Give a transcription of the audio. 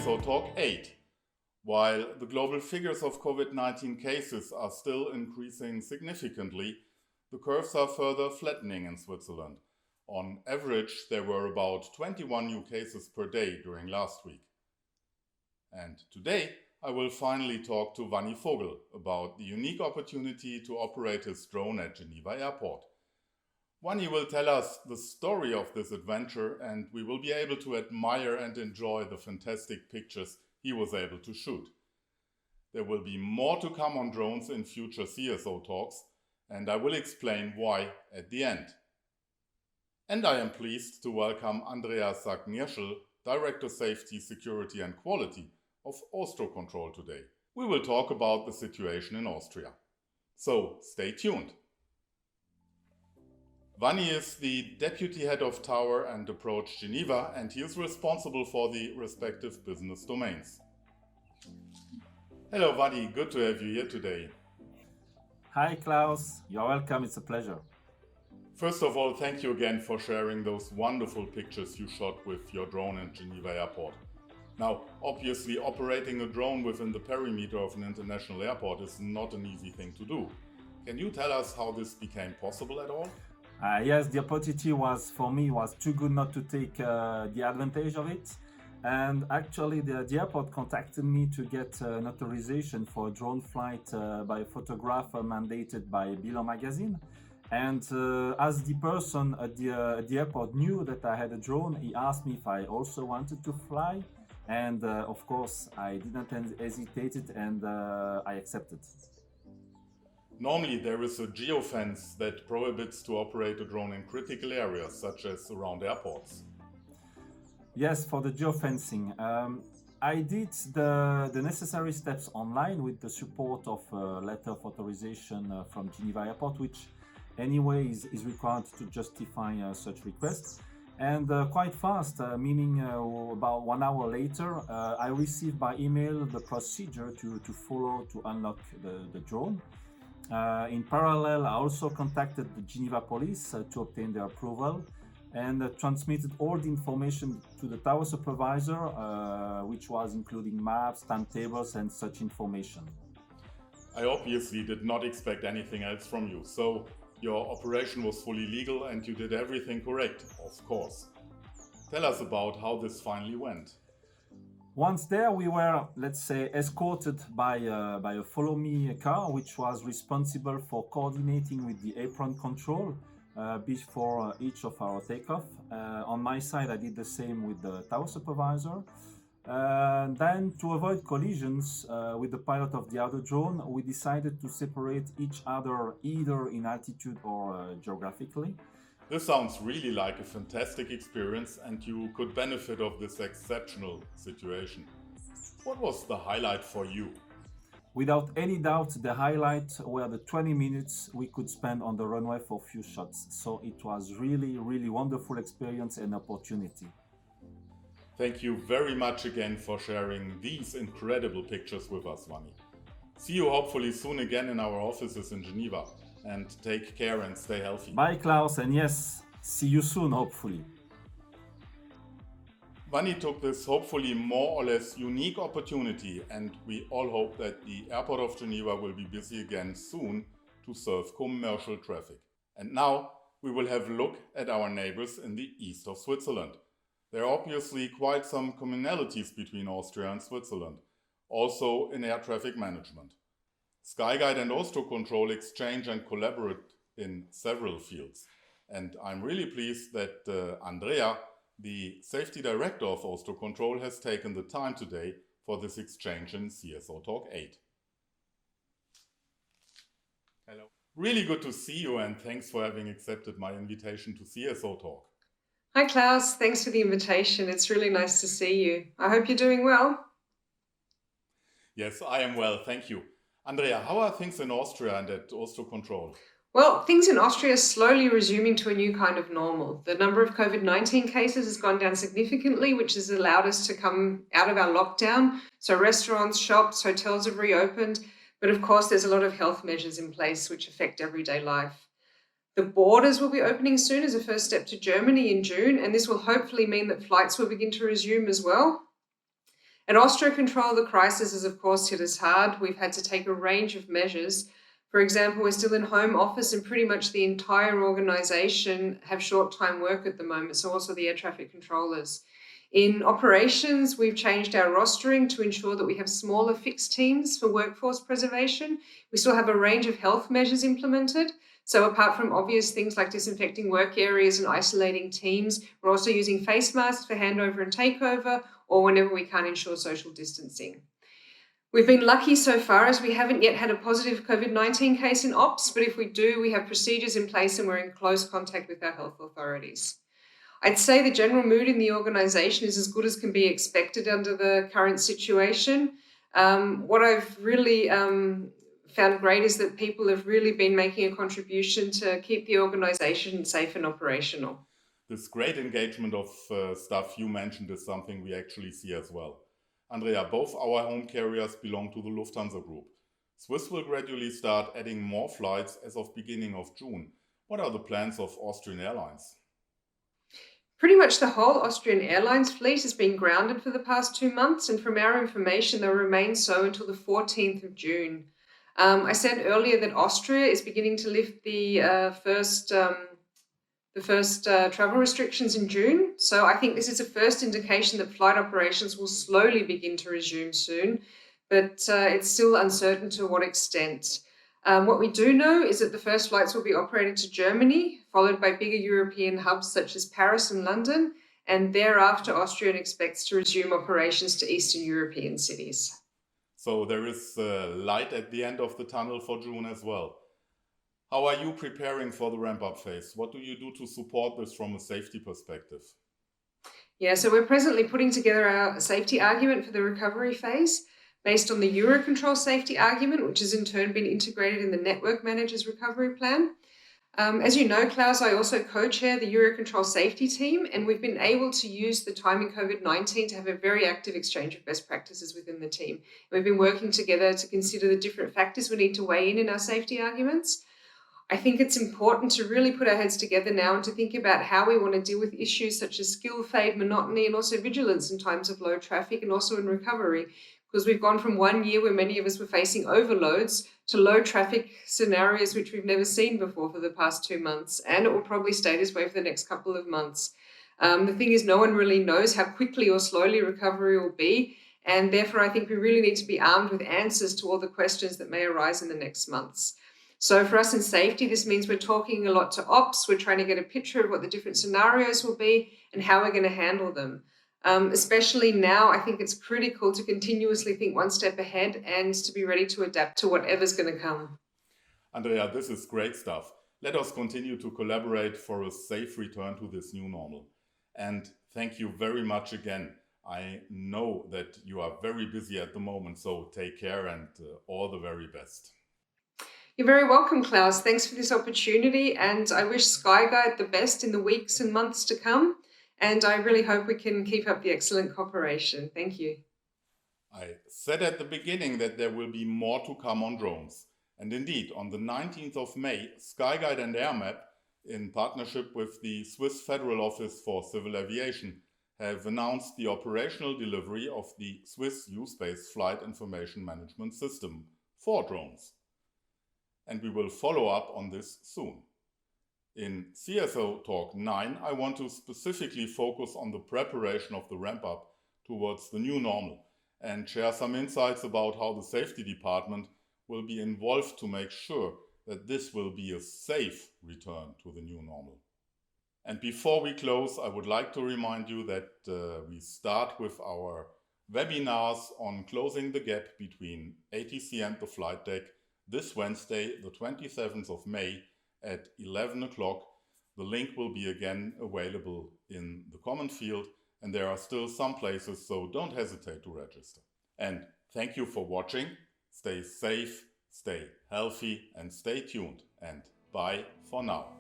CSO Talk 8. While the global figures of COVID-19 cases are still increasing significantly, the curves are further flattening in Switzerland. On average, there were about 21 new cases per day during last week. And today, I will finally talk to Vanni Vogel about the unique opportunity to operate his drone at Geneva Airport. Vanni will tell us the story of this adventure, and we will be able to admire and enjoy the fantastic pictures he was able to shoot. There will be more to come on drones in future CSO talks, and I will explain why at the end. And I am pleased to welcome Andrea Sagnierschel, Director Safety, Security and Quality of Austrocontrol today. We will talk about the situation in Austria. So stay tuned. Vanni is the Deputy Head of Tower and Approach Geneva, and he is responsible for the respective business domains. Hello Vanni, good to have you here today. Hi Klaus, you're welcome, it's a pleasure. First of all, thank you again for sharing those wonderful pictures you shot with your drone at Geneva Airport. Now, obviously operating a drone within the perimeter of an international airport is not an easy thing to do. Can you tell us how this became possible at all? Yes, the opportunity was too good not to take the advantage of it. And actually the airport contacted me to get an authorization for a drone flight by a photographer mandated by Below magazine. And as the person at the airport knew that I had a drone, he asked me if I also wanted to fly. And of course, I didn't hesitate and I accepted. Normally there is a geofence that prohibits to operate a drone in critical areas, such as around airports. Yes, for the geofencing. I did the necessary steps online with the support of a letter of authorization from Geneva Airport, which anyway is required to justify such requests. And quite fast, meaning about 1 hour later, I received by email the procedure to follow to unlock the drone. In parallel, I also contacted the Geneva police to obtain their approval and transmitted all the information to the tower supervisor, which was including maps, timetables and such information. I obviously did not expect anything else from you, so your operation was fully legal and you did everything correct, of course. Tell us about how this finally went. Once there, we were, let's say, escorted by a follow-me car, which was responsible for coordinating with the apron control before each of our takeoff. On my side, I did the same with the tower supervisor. Then, to avoid collisions with the pilot of the other drone, we decided to separate each other either in altitude or geographically. This sounds really like a fantastic experience and you could benefit of this exceptional situation. What was the highlight for you? Without any doubt, the highlight were the 20 minutes we could spend on the runway for a few shots. So it was really wonderful experience and opportunity. Thank you very much again for sharing these incredible pictures with us, Vanni. See you hopefully soon again in our offices in Geneva. And take care and stay healthy. Bye Klaus, and yes, see you soon hopefully. Vanni took this hopefully more or less unique opportunity, and we all hope that the airport of Geneva will be busy again soon to serve commercial traffic. And now we will have a look at our neighbors in the east of Switzerland. There are obviously quite some commonalities between Austria and Switzerland, also in air traffic management. Skyguide and Austrocontrol exchange and collaborate in several fields. And I'm really pleased that Andrea, the safety director of Austrocontrol, has taken the time today for this exchange in CSO Talk 8. Hello. Really good to see you and thanks for having accepted my invitation to CSO Talk. Hi Klaus, thanks for the invitation. It's really nice to see you. I hope you're doing well. Yes, I am well, thank you. Andrea, how are things in Austria and at Austrocontrol? Well, things in Austria are slowly resuming to a new kind of normal. The number of COVID-19 cases has gone down significantly, which has allowed us to come out of our lockdown. So restaurants, shops, hotels have reopened. But of course, there's a lot of health measures in place which affect everyday life. The borders will be opening soon as a first step to Germany in June, and this will hopefully mean that flights will begin to resume as well. At Austrocontrol, the crisis has, of course, hit us hard. We've had to take a range of measures. For example, we're still in home office and pretty much the entire organization have short-time work at the moment, so also the air traffic controllers. In operations, we've changed our rostering to ensure that we have smaller fixed teams for workforce preservation. We still have a range of health measures implemented. So apart from obvious things like disinfecting work areas and isolating teams, we're also using face masks for handover and takeover, or whenever we can't ensure social distancing. We've been lucky so far as we haven't yet had a positive COVID-19 case in ops, but if we do, we have procedures in place and we're in close contact with our health authorities. I'd say the general mood in the organisation is as good as can be expected under the current situation. What I've really found great is that people have really been making a contribution to keep the organisation safe and operational. This great engagement of staff you mentioned is something we actually see as well. Andrea, both our home carriers belong to the Lufthansa Group. Swiss will gradually start adding more flights as of beginning of June. What are the plans of Austrian Airlines? Pretty much the whole Austrian Airlines fleet has been grounded for the past 2 months, and from our information, they'll remain so until the 14th of June. I said earlier that Austria is beginning to lift the first travel restrictions in June. So I think this is a first indication that flight operations will slowly begin to resume soon, but it's still uncertain to what extent. What we do know is that the first flights will be operated to Germany, followed by bigger European hubs such as Paris and London, and thereafter Austrian expects to resume operations to Eastern European cities. So there is light at the end of the tunnel for June as well. How are you preparing for the ramp-up phase? What do you do to support this from a safety perspective? Yeah, so we're presently putting together our safety argument for the recovery phase based on the Eurocontrol safety argument, which has in turn been integrated in the network manager's recovery plan. As you know, Klaus, I also co-chair the Eurocontrol safety team, and we've been able to use the time in COVID-19 to have a very active exchange of best practices within the team. We've been working together to consider the different factors we need to weigh in our safety arguments. I think it's important to really put our heads together now and to think about how we want to deal with issues such as skill fade, monotony, and also vigilance in times of low traffic and also in recovery. Because we've gone from 1 year where many of us were facing overloads to low traffic scenarios which we've never seen before for the past 2 months, and it will probably stay this way for the next couple of months. The thing is, no one really knows how quickly or slowly recovery will be, and therefore I think we really need to be armed with answers to all the questions that may arise in the next months. So for us in safety, this means we're talking a lot to ops, we're trying to get a picture of what the different scenarios will be and how we're going to handle them. Especially now, I think it's critical to continuously think one step ahead and to be ready to adapt to whatever's going to come. Andrea, this is great stuff. Let us continue to collaborate for a safe return to this new normal. And thank you very much again. I know that you are very busy at the moment, so take care and all the very best. You're very welcome, Klaus. Thanks for this opportunity, and I wish Skyguide the best in the weeks and months to come. And I really hope we can keep up the excellent cooperation. Thank you. I said at the beginning that there will be more to come on drones. And indeed, on the 19th of May, Skyguide and AirMap, in partnership with the Swiss Federal Office for Civil Aviation, have announced the operational delivery of the Swiss U-Space Flight Information Management System for drones. And we will follow up on this soon. In CSO Talk 9, I want to specifically focus on the preparation of the ramp-up towards the new normal and share some insights about how the safety department will be involved to make sure that this will be a safe return to the new normal. And before we close, I would like to remind you that we start with our webinars on closing the gap between ATC and the flight deck this Wednesday, the 27th of May, at 11 o'clock. The link will be again available in the comment field, and there are still some places, so don't hesitate to register. And thank you for watching. Stay safe, stay healthy, and stay tuned. And bye for now.